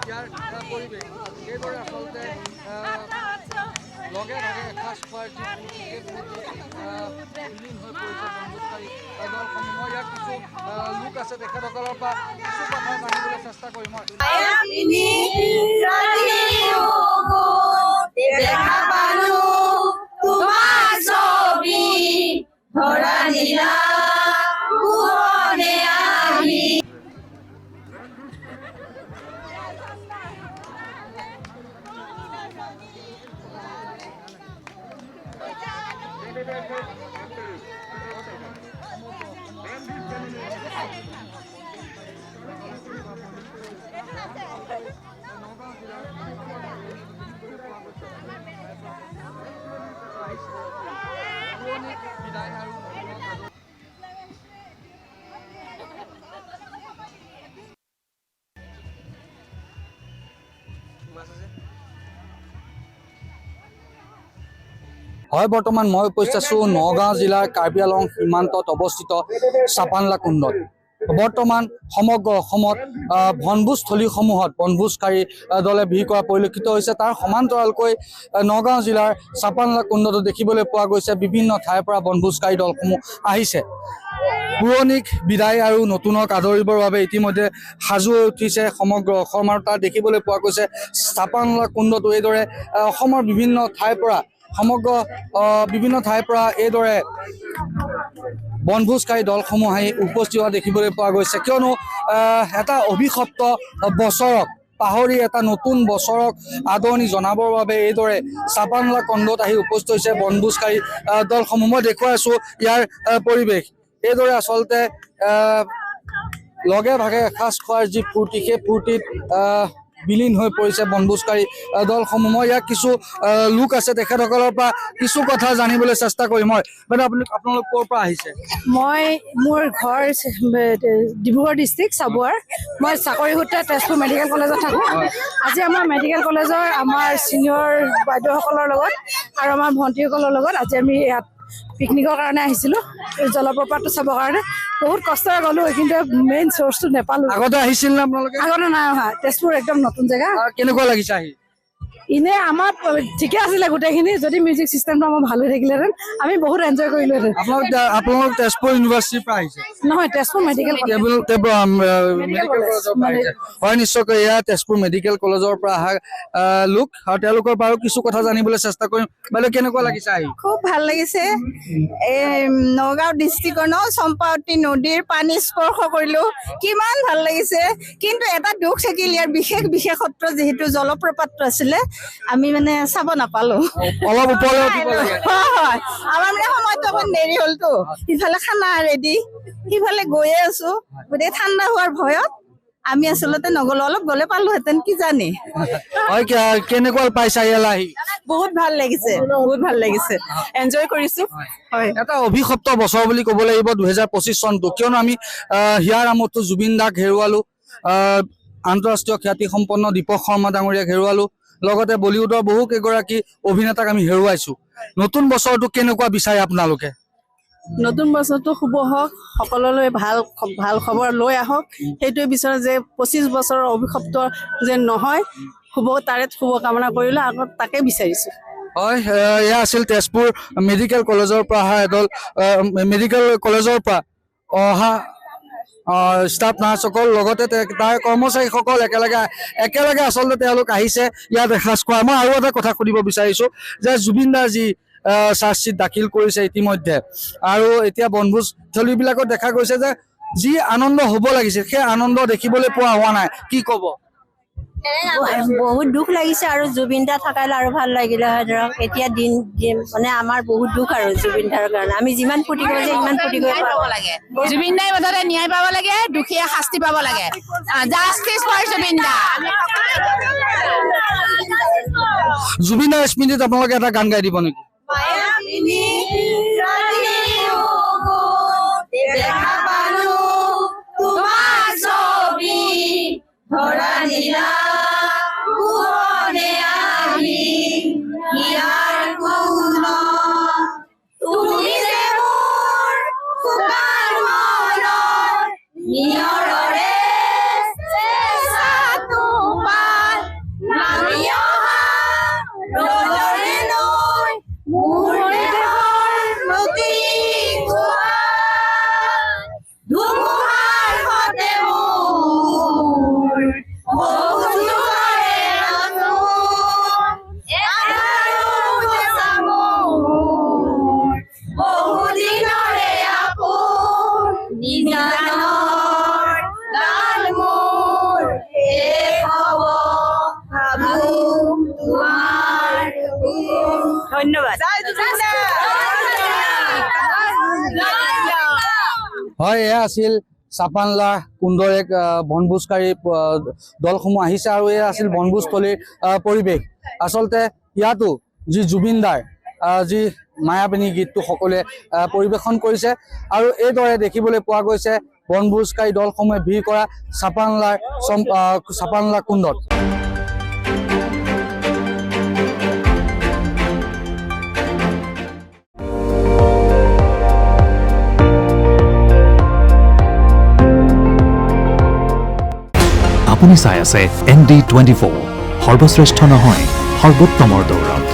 ইয়াৰ পৰিৱেশ এইদৰে আচলতে লগে ভাগে এসাঁজ খোৱাৰ যি বিলীন হৈ পৰিছে বনভোজকাৰী দলসমূহ। ইয়াত কিছু লোক আছে, তেখেতসকলৰ পৰা কিছু কথা জানিবলৈ চেষ্টা কৰিম মই। হয়, বৰ্তমান মই উপস্থিত আছোঁ নগাঁও জিলাৰ কাৰ্বি আংলং সীমান্তত অৱস্থিত চাপানলা কুণ্ডত। বৰ্তমান সমগ্ৰ অসমত বনভোজস্থলীসমূহত বনভোজকাৰী দলে ভিৰ কৰা পৰিলক্ষিত হৈছে। তাৰ সমান্তৰালকৈ নগাঁও জিলাৰ চাপানলা কুণ্ডতো দেখিবলৈ পোৱা গৈছে বিভিন্ন ঠাইৰ পৰা বনভোজকাৰী দলসমূহ আহিছে। পুৰণিক বিদায় আৰু নতুনক আদৰিবৰ বাবে ইতিমধ্যে সাজু হৈ উঠিছে সমগ্ৰ অসম। আৰু তাত দেখিবলৈ পোৱা গৈছে চাপানলা কুণ্ডতো এইদৰে অসমৰ বিভিন্ন ঠাইৰ পৰা এইদৰে বনভোজকাৰী দলসমূহ আহি উপস্থিত হোৱা দেখিবলৈ পোৱা গৈছে। কিয়নো এটা অভিশপ্ত বছৰক পাহৰি এটা নতুন বছৰক আদৰণি জনাবৰ বাবে এইদৰে চাপানলা কুণ্ডত আহি উপস্থিত হৈছে বনভোজকাৰী দলসমূহ। মই দেখুৱাই আছোঁ ইয়াৰ পৰিৱেশ এইদৰে আচলতে লগে ভাগে এসাঁজ খোৱাৰ যি ফূৰ্তি, সেই ফূৰ্তিত বিলীন হৈ পৰিছে বনভোজকাৰী দলসমূহ। মই ইয়াত কিছু লোক আছে, তেখেতসকলৰ পৰা কিছু কথা জানিবলৈ চেষ্টা কৰিম মই। বাইদেউ আপোনালোক ক'ৰ পৰা আহিছে? মোৰ ঘৰ ডিব্ৰুগড় ডিষ্ট্ৰিক্ট চাবুৱাৰ। মই চাকৰি সূত্ৰে তেজপুৰ মেডিকেল কলেজত থাকোঁ। আজি আমাৰ মেডিকেল কলেজৰ আমাৰ ছিনিয়ৰ বাইদেউসকলৰ লগত আৰু আমাৰ ভণ্টিসকলৰ লগত আজি আমি ইয়াত পিকনিকৰ কাৰণে আহিছিলোঁ, জলপ্ৰপাতটো চাবৰ কাৰণে। বহুত কষ্টৰে গ'লোঁ, কিন্তু মেইন চ'ৰ্চটো নাপালোঁ। আগতে আহিছিল নে আপোনালোকে? আগতে নাই অহা। তেজপুৰ একদম নতুন জেগা। কেনেকুৱা লাগিছে আহি? এনে আমাৰ ঠিকে আছিলে গোটেইখিনি। যদি মিউজিক চিষ্টেমটো আমাৰ ভাল হৈ থাকিলেহেঁতেন আমি বহুত এনজয় কৰিলোহেঁতেন। আপোনালোক তেজপুৰ ইউনিভাৰ্চিটিৰ পৰা আহিছে? নহয়, তেজপুৰ মেডিকেল কলেজ। হয়, নিশ্চয়কৈ এয়া তেজপুৰ মেডিকেল কলেজৰ পৰা অহা লোক, আৰু তেওঁলোকৰ পৰাও কিছু কথা জানিবলৈ চেষ্টা কৰিম। বাইদেউ কেনেকুৱা লাগিছে আহি? খুব ভাল লাগিছে। নগাঁও ডিষ্ট্ৰিক্টৰ চম্পাৱতী নদীৰ পানী স্পৰ্শ কৰিলো, কিমান ভাল লাগিছে। কিন্তু এটা দুখ থাকিল, ইয়াৰ বিশেষত্ব যিহেতু জলপ্ৰপাতটো আছিলে আমি মানে চাব নাপালো। অলপ ওপৰলৈ উঠিব লাগে। হয়, আমাৰ মানে সময়টো অকণ দেৰি হ'লতো। ইফালে খানা ৰেডি, সিফালে গৈয়ে আছো। গোটেই ঠাণ্ডা হোৱাৰ ভয়ত আমি আচলতে নগলো। অলপ গ'লে পালোহেঁতেন কি জানি। হয়, কেনেকুৱা পাইছা ইয়ালৈ আহি? বহুত ভাল লাগিছে, বহুত ভাল লাগিছে, এনজয় কৰিছো। হয়, এটা অভিশপ্ত বছৰ বুলি ক'ব লাগিব 2025 চনটো। কিয়নো আমি হিয়াৰ আমঠু জুবিন দাক হেৰুৱালো, আন্তঃৰাষ্ট্ৰীয় খ্যাতি সম্পন্ন দীপক শৰ্মা ডাঙৰীয়াক হেৰুৱালো, লগতে বলিউডৰ বহু কেইগৰাকী অভিনেতাক আমি হেৰুৱাইছো। নতুন বছৰটো কেনেকুৱা বিচাৰে আপোনালোকে? নতুন বছৰটো শুভ হওক, সকলোলৈ ভাল খবৰ লৈ আহক। সেইটোৱে বিচাৰো যে 25 বছৰৰ অভিশপ্ত যেন নহয়, তাৰে শুভকামনা কৰিলে আকৌ তাকে বিচাৰিছো। হয়, এয়া আছিল তেজপুৰ মেডিকেল কলেজৰ পৰা অহা এদল মেডিকেল কলেজৰ পৰা অহা ষ্টাফ নাৰ্ছসকল, লগতে তাৰ কৰ্মচাৰীসকল একেলগে আচলতে তেওঁলোক আহিছে ইয়াত এসাঁজ খোৱা। মই আৰু এটা কথা সুধিব বিচাৰিছোঁ যে জুবিন দাৰ যি চাৰ্জশ্বীট দাখিল কৰিছে ইতিমধ্যে, আৰু এতিয়া বনভোজস্থলীবিলাকত দেখা গৈছে যে যি আনন্দ হ'ব লাগিছিল সেই আনন্দ দেখিবলৈ পোৱা হোৱা নাই, কি ক'ব? বহুত দুখ লাগিছে, আৰু জুবিন দা থকালে আৰু ভাল লাগিলে হয়। ধৰক এতিয়া মানে আমাৰ বহুত দুখ আৰু জুবিন দাৰ কাৰণে আমি যিমান ফূৰ্তি কৰিছে সিমান ফূৰ্তি কৰিব লাগে। জুবিন দাই মুঠতে ন্যায় পাব লাগে, দুখীয়া শাস্তি পাব লাগে। জাষ্টিছ ফৰ জুবিন দা। জুবিন দাৰ স্মৃতিত আপোনালোকে এটা গান গাই দিব নেকি? ধন্যবাদ। হয়, এয়া আছিল চাপানলা কুণ্ডৰ এক বনভোজকাৰী দলসমূহ আহিছে আৰু এয়া আছিল বনভোজস্থলীৰ পৰিৱেশ। আচলতে ইয়াতো যি জুবিনদাৰ যি মায়াবিনী গীতটো সকলোৱে পৰিৱেশন কৰিছে আৰু এইদৰে দেখিবলৈ পোৱা গৈছে বনভোজকাৰী দলসমূহে ভিৰ কৰা চাপানলা কুণ্ডত। আপুনি চাই আছে ND24, সৰ্বশ্ৰেষ্ঠ নহয় সৰ্বোত্তমৰ দৌৰত।